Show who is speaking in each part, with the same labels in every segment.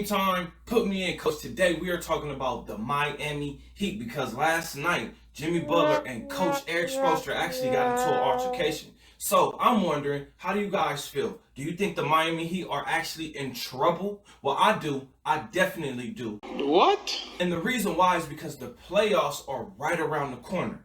Speaker 1: Game time, put me in, coach. Today we are talking about the Miami Heat because last night Jimmy Butler and Coach Eric Spoelstra actually got into an altercation. So I'm wondering, how do you guys feel? Do you think the Miami Heat are actually in trouble? Well, I do. I definitely do.
Speaker 2: What?
Speaker 1: And the reason why is because the playoffs are right around the corner.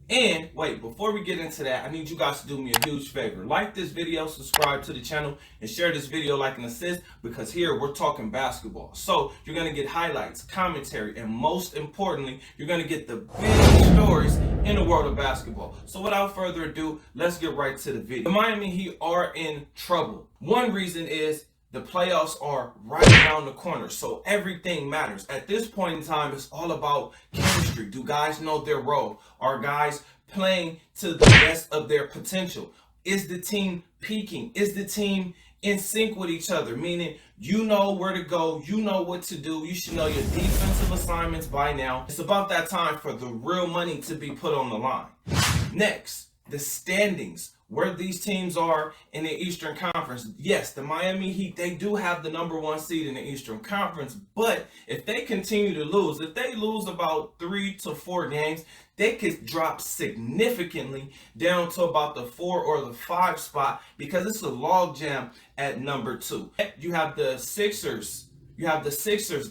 Speaker 1: And wait, before we get into that, I need you guys to do me a huge favor. Like this video, subscribe to the channel, and share this video like an assist, because here we're talking basketball. So you're going to get highlights, commentary, and most importantly, you're going to get the big stories in the world of basketball. So without further ado, let's get right to the video. The Miami Heat are in trouble. One reason is the playoffs are right around the corner, so everything matters. At this point in time, it's all about chemistry. Do guys know their role? Are guys playing to the best of their potential? Is the team peaking? Is the team in sync with each other? Meaning, you know where to go, you know what to do, you should know your defensive assignments by now. It's about that time for the real money to be put on the line. Next, the standings, where these teams are in the Eastern Conference. Yes, the Miami Heat, they do have the #1 seed in the Eastern Conference, but if they continue to lose, if they lose about 3 to 4 games, they could drop significantly down to about the 4 or the 5 spot, because it's a logjam at #2. You have the Sixers,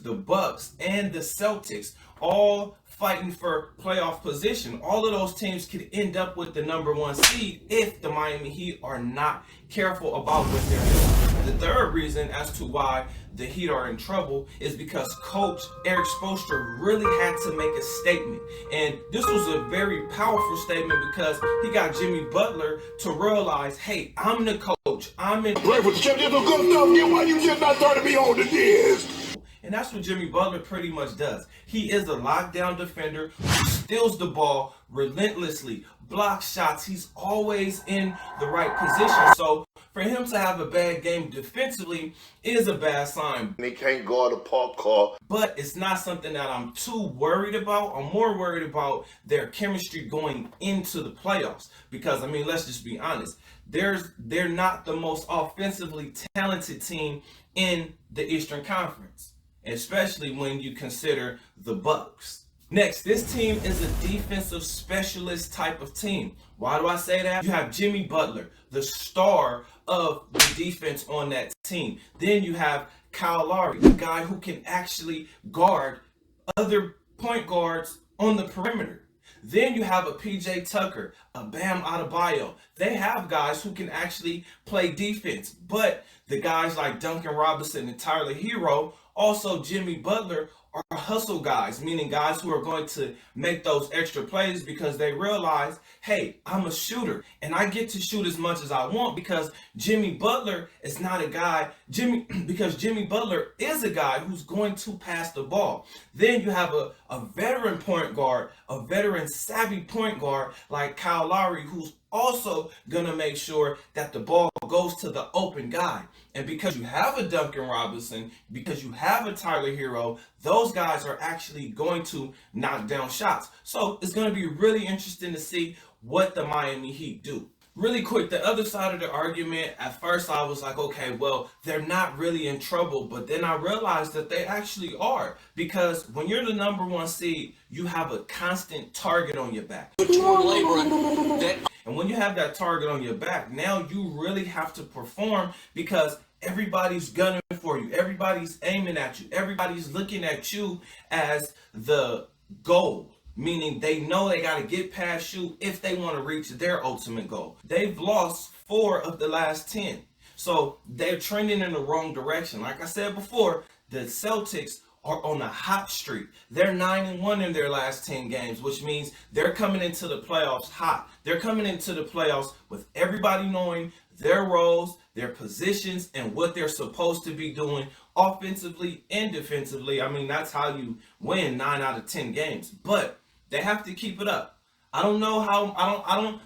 Speaker 1: the Bucks, and the Celtics all fighting for playoff position. All of those teams could end up with the #1 seed if the Miami Heat are not careful about what they're doing. The third reason as to why the Heat are in trouble is because Coach Eric Spoelstra really had to make a statement. And this was a very powerful statement because he got Jimmy Butler to realize, hey, I'm the coach. I'm in.
Speaker 2: Right for the championship. Good stuff. Then why you just not turning me on to this?
Speaker 1: And that's what Jimmy Butler pretty much does. He is a lockdown defender who steals the ball relentlessly, blocks shots. He's always in the right position. So for him to have a bad game defensively is a bad sign.
Speaker 2: They can't guard a park car.
Speaker 1: But it's not something that I'm too worried about. I'm more worried about their chemistry going into the playoffs. Because, I mean, let's just be honest. They're not the most offensively talented team in the Eastern Conference, especially when you consider the Bucks. Next, this team is a defensive specialist type of team. Why do I say that? You have Jimmy Butler, the star of the defense on that team. Then you have Kyle Lowry, the guy who can actually guard other point guards on the perimeter. Then you have a PJ Tucker, a Bam Adebayo. They have guys who can actually play defense. But the guys like Duncan Robinson and Tyler Hero, also Jimmy Butler, are hustle guys, meaning guys who are going to make those extra plays because they realize, hey, I'm a shooter and I get to shoot as much as I want because Jimmy Butler is not a guy, because Jimmy Butler is a guy who's going to pass the ball. Then you have a veteran point guard, a veteran savvy point guard like Kyle Lowry, who's also gonna make sure that the ball goes to the open guy. And because you have a Duncan Robinson, because you have a Tyler Hero, those guys are actually going to knock down shots. So it's gonna be really interesting to see what the Miami Heat do. Really quick, the other side of the argument, at first I was like, okay, well, they're not really in trouble, but then I realized that they actually are, because when you're the #1 seed, you have a constant target on your back. And when you have that target on your back, now you really have to perform because everybody's gunning for you. Everybody's aiming at you. Everybody's looking at you as the goal. Meaning they know they got to get past you if they want to reach their ultimate goal. They've lost 4 of the last 10. So they're trending in the wrong direction. Like I said before, the Celtics are on a hot streak. They're 9-1 in their last 10 games, which means they're coming into the playoffs hot. They're coming into the playoffs with everybody knowing their roles, their positions, and what they're supposed to be doing offensively and defensively. I mean, that's how you win 9 out of 10 games. But they have to keep it up. I don't know how,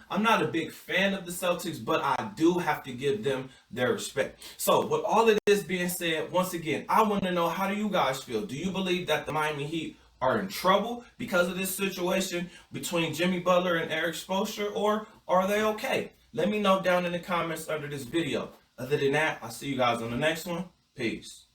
Speaker 1: I'm not a big fan of the Celtics, but I do have to give them their respect. So with all of this being said, once again, I want to know, how do you guys feel? Do you believe that the Miami Heat are in trouble because of this situation between Jimmy Butler and Eric Spoelstra, or are they okay? Let me know down in the comments under this video. Other than that, I'll see you guys on the next one. Peace.